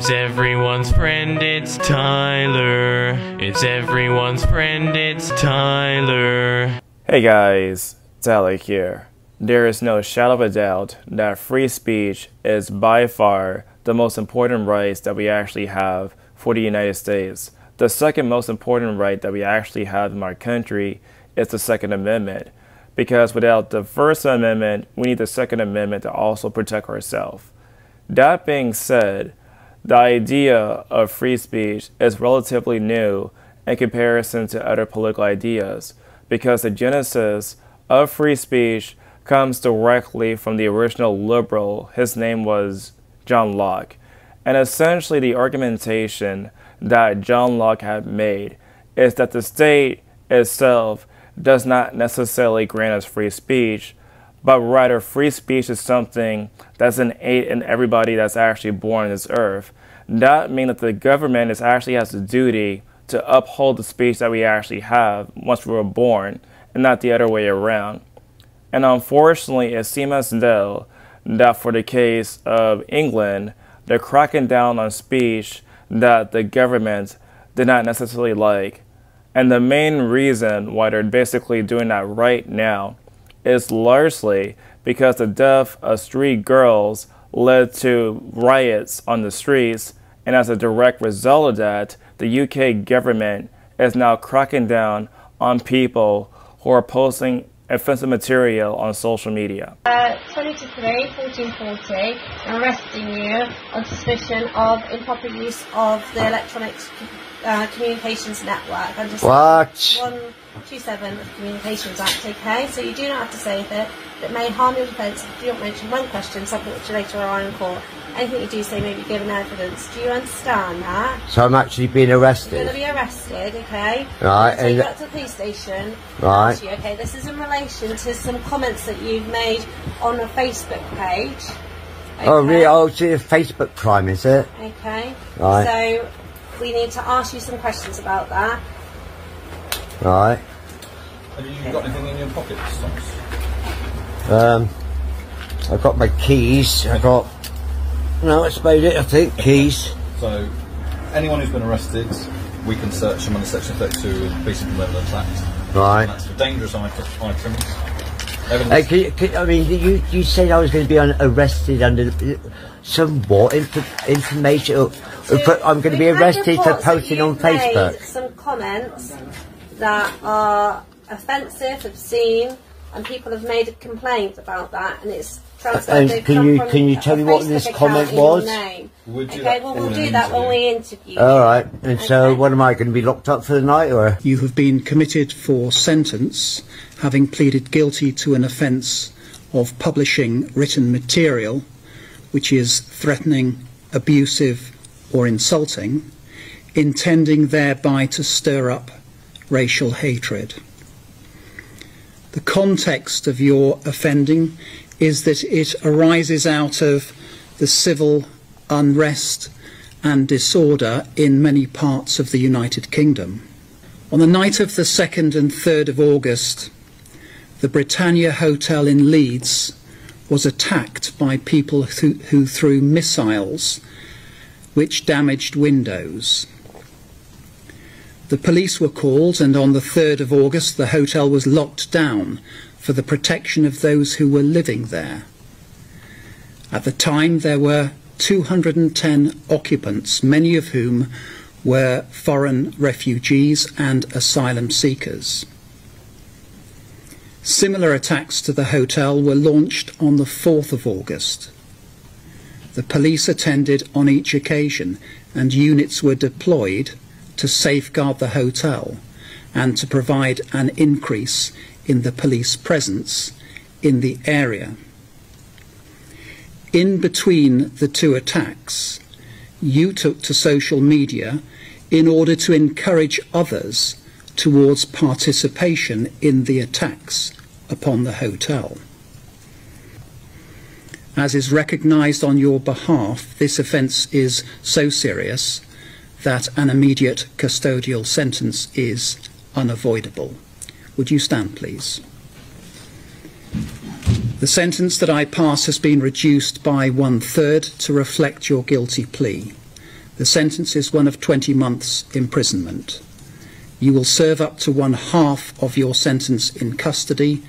It's everyone's friend, it's Tyler. It's everyone's friend, it's Tyler. Hey guys, Tyler here. There is no shadow of a doubt that free speech is by far the most important rights that we actually have for the United States. The second most important right that we actually have in our country is the Second Amendment. Because without the First Amendment, we need the Second Amendment to also protect ourselves. That being said, the idea of free speech is relatively new in comparison to other political ideas, because the genesis of free speech comes directly from the original liberal. His name was John Locke. And essentially the argumentation that John Locke had made is that the state itself does not necessarily grant us free speech, but rather free speech is something that's innate in everybody that's actually born on this earth. That means that the government actually has the duty to uphold the speech that we actually have once we were born, and not the other way around. And unfortunately, it seems as though that for the case of England, they're cracking down on speech that the government did not necessarily like. And the main reason why they're basically doing that right now is largely because the death of 3 girls led to riots on the streets, and as a direct result of that, the UK government is now cracking down on people who are posting offensive material on social media. 20 to 3, 1440, arresting you on suspicion of improper use of the Electronic Communications Network under Section 127 of the Communications Act, okay? So you do not have to say that may harm your defence if you don't mention one question, something which you later on in court. Anything you do say may be given evidence. Do you understand that? So I'm actually being arrested? You're going to be arrested, okay? Right. So you got to the police station. Right. You, okay, this is in relation to some comments that you've made on a Facebook page. Okay? Oh, really? Oh, it's a Facebook crime, is it? Okay. Right. So we need to ask you some questions about that. Right. Have you got anything in your pockets, Thomas? I've got my keys. No, that's about it, I think. Keys. So, anyone who's been arrested, we can search them under Section 32 of the Peace and Benevolence Act. Right. And that's for dangerous items. I mean, you said I was going to be arrested under some what information? I'm going to be arrested for posting on Facebook. Some comments that are offensive, obscene, and people have made a complaint about that, and it's and can you tell me what this comment was? Okay, well we'll do that when we interview. All right. And so, what am I going to be locked up for the night, or? You have been committed for sentence, having pleaded guilty to an offence of publishing written material, which is threatening, abusive, or insulting, intending thereby to stir up racial hatred. The context of your offending is that it arises out of the civil unrest and disorder in many parts of the United Kingdom. On the night of the 2nd and 3rd of August, the Britannia Hotel in Leeds was attacked by people who threw missiles which damaged windows. The police were called, and on the 3rd of August the hotel was locked down for the protection of those who were living there. At the time there were 210 occupants, many of whom were foreign refugees and asylum seekers. Similar attacks to the hotel were launched on the 4th of August. The police attended on each occasion, and units were deployed to safeguard the hotel and to provide an increase in the police presence in the area. In between the 2 attacks, you took to social media in order to encourage others towards participation in the attacks upon the hotel. As is recognised on your behalf, this offence is so serious that an immediate custodial sentence is unavoidable. Would you stand, please? The sentence that I pass has been reduced by 1/3 to reflect your guilty plea. The sentence is one of 20 months imprisonment. You will serve up to 1/2 of your sentence in custody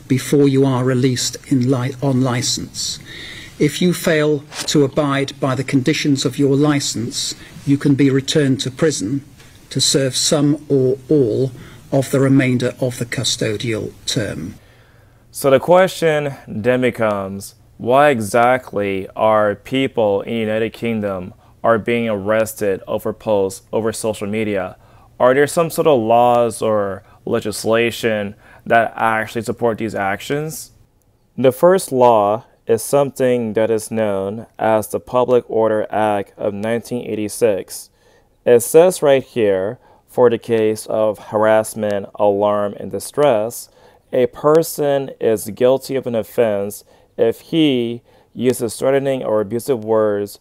before you are released on licence. If you fail to abide by the conditions of your licence, you can be returned to prison to serve some or all of the remainder of the custodial term. So the question then becomes, why exactly are people in the United Kingdom are being arrested over posts over social media? Are there some sort of laws or legislation that actually support these actions? The first law is something that is known as the Public Order Act of 1986. It says right here, for the case of harassment, alarm, and distress, a person is guilty of an offense if he uses threatening or abusive words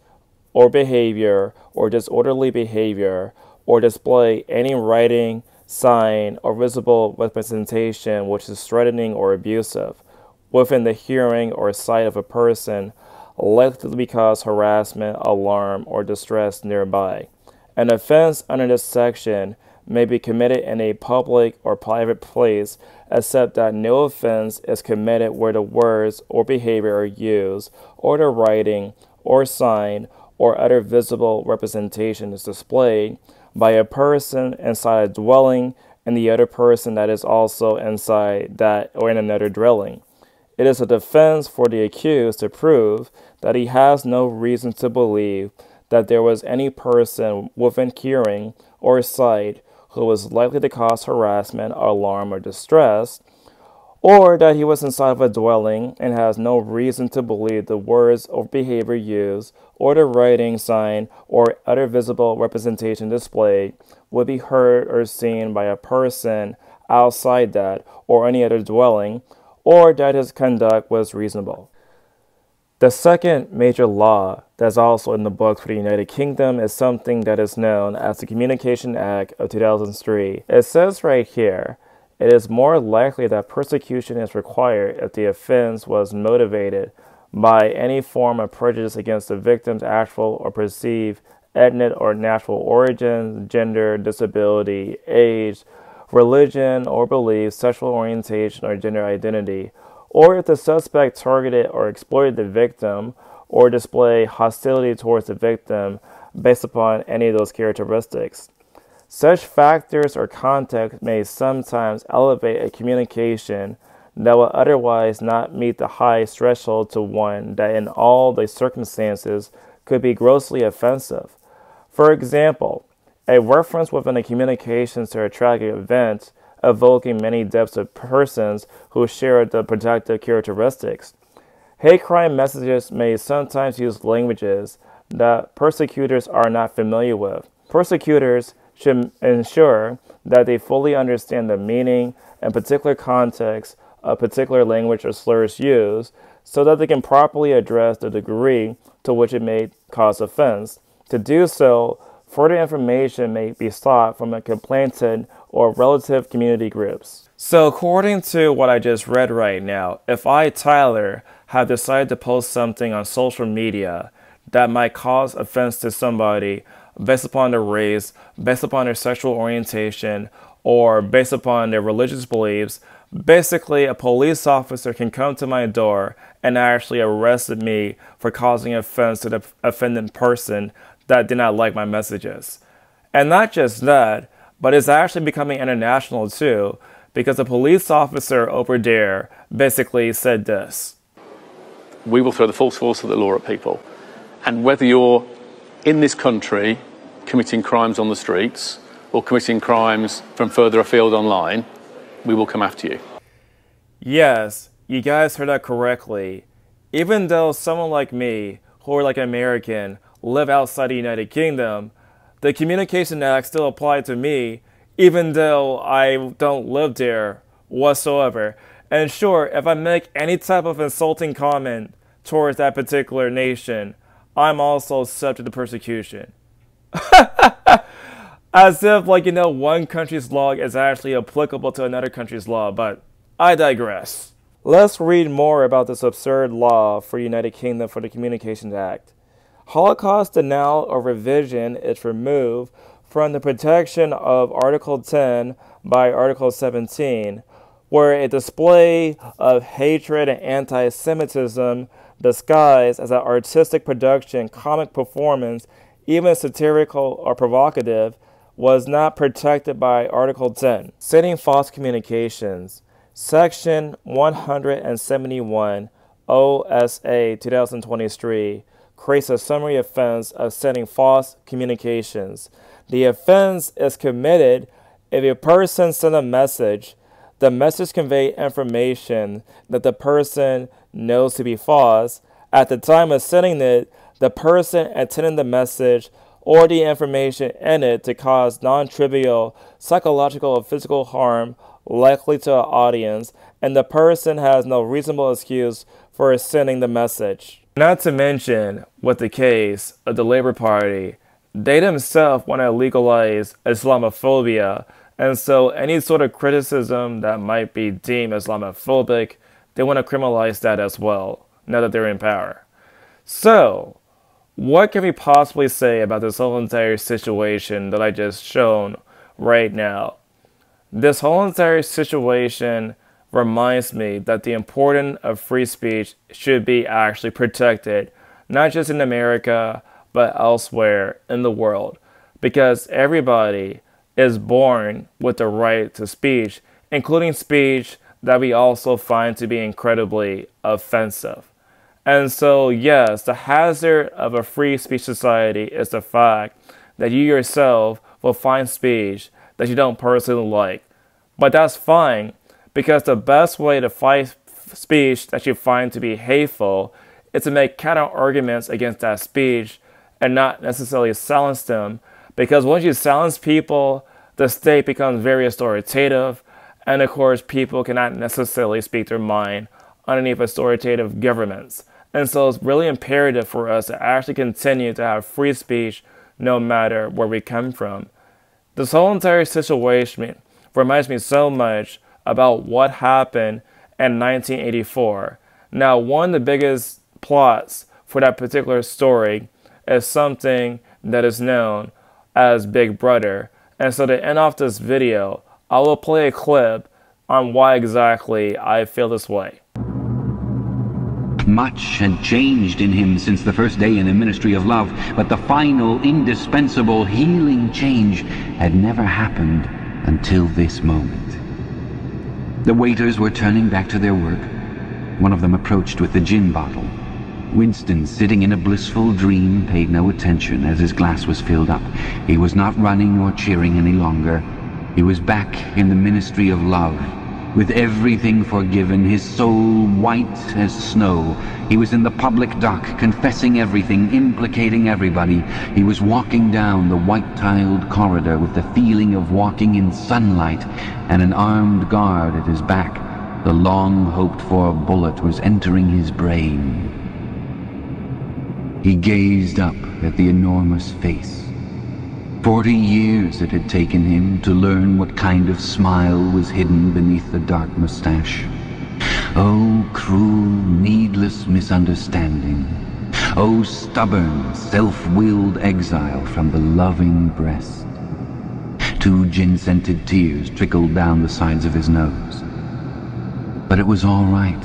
or behavior or disorderly behavior or display any writing, sign, or visible representation which is threatening or abusive within the hearing or sight of a person likely to cause harassment, alarm, or distress nearby. An offense under this section may be committed in a public or private place, except that no offense is committed where the words or behavior are used, or the writing or sign or other visible representation is displayed by a person inside a dwelling and the other person that is also inside that or in another dwelling. It is a defense for the accused to prove that he has no reason to believe that there was any person within hearing or sight who was likely to cause harassment, alarm, or distress, or that he was inside of a dwelling and has no reason to believe the words or behavior used, or the writing, sign, or other visible representation displayed would be heard or seen by a person outside that or any other dwelling, or that his conduct was reasonable. The second major law that's also in the books for the United Kingdom is something that is known as the Communication Act of 2003. It says right here, it is more likely that persecution is required if the offense was motivated by any form of prejudice against the victim's actual or perceived ethnic or national origin, gender, disability, age, religion or belief, sexual orientation, or gender identity, or if the suspect targeted or exploited the victim or displayed hostility towards the victim based upon any of those characteristics. Such factors or context may sometimes elevate a communication that will otherwise not meet the high threshold to one that in all the circumstances could be grossly offensive. For example, a reference within a communication to a tragic event evoking many deaths of persons who share the protective characteristics. Hate crime messages may sometimes use languages that persecutors are not familiar with. Persecutors should ensure that they fully understand the meaning and particular context of particular language or slurs used so that they can properly address the degree to which it may cause offense. To do so, further information may be sought from a complainant or relative community groups. So according to what I just read right now, if I, Tyler, have decided to post something on social media that might cause offense to somebody based upon their race, based upon their sexual orientation, or based upon their religious beliefs, basically a police officer can come to my door and actually arrest me for causing offense to the offended person that did not like my messages. And not just that, but it's actually becoming international too, because a police officer over there basically said this. We will throw the full force of the law at people. And whether you're in this country committing crimes on the streets or committing crimes from further afield online, we will come after you. Yes, you guys heard that correctly. Even though someone like me, who are like American, live outside the United Kingdom, the Communication Act still applied to me, even though I don't live there whatsoever. And sure, if I make any type of insulting comment towards that particular nation, I'm also subject to persecution. As if, one country's law is actually applicable to another country's law, but I digress. Let's read more about this absurd law for the United Kingdom for the Communications Act. Holocaust denial or revision is removed from the protection of Article 10 by Article 17, where a display of hatred and anti-Semitism disguised as an artistic production, comic performance, even satirical or provocative, was not protected by Article 10. Sending false communications. Section 171 OSA 2023 creates a summary offense of sending false communications. The offense is committed if a person sends a message, the message conveys information that the person knows to be false. At the time of sending it, the person intending the message or the information in it to cause non-trivial psychological or physical harm likely to an audience, and the person has no reasonable excuse for sending the message. Not to mention, with the case of the Labour Party, they themselves want to legalize Islamophobia, and so any sort of criticism that might be deemed Islamophobic, they want to criminalize that as well, now that they're in power. So, what can we possibly say about this whole entire situation that I just shown right now? This whole entire situation reminds me that the importance of free speech should be actually protected, not just in America, but elsewhere in the world, because everybody is born with the right to speech, including speech that we also find to be incredibly offensive. And so, yes, the hazard of a free speech society is the fact that you yourself will find speech that you don't personally like. But that's fine, because the best way to fight speech that you find to be hateful is to make counter-arguments against that speech and not necessarily silence them. Because once you silence people, the state becomes very authoritative, and of course people cannot necessarily speak their mind underneath authoritative governments. And so it's really imperative for us to actually continue to have free speech no matter where we come from. This whole entire situation reminds me so much about what happened in 1984. Now, one of the biggest plots for that particular story is something that is known as Big Brother. And so to end off this video, I will play a clip on why exactly I feel this way. Much had changed in him since the first day in the ministry of love, but the final, indispensable, healing change had never happened until this moment. The waiters were turning back to their work. One of them approached with the gin bottle. Winston, sitting in a blissful dream, paid no attention as his glass was filled up. He was not running or cheering any longer. He was back in the ministry of love, with everything forgiven, his soul white as snow. He was in the public dock, confessing everything, implicating everybody. He was walking down the white-tiled corridor with the feeling of walking in sunlight and an armed guard at his back. The long-hoped-for bullet was entering his brain. He gazed up at the enormous face. 40 years it had taken him to learn what kind of smile was hidden beneath the dark mustache. Oh, cruel, needless misunderstanding. Oh, stubborn, self-willed exile from the loving breast. 2 gin-scented tears trickled down the sides of his nose. But it was all right.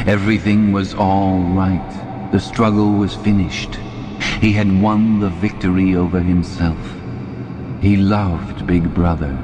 Everything was all right. The struggle was finished. He had won the victory over himself. He loved Big Brother.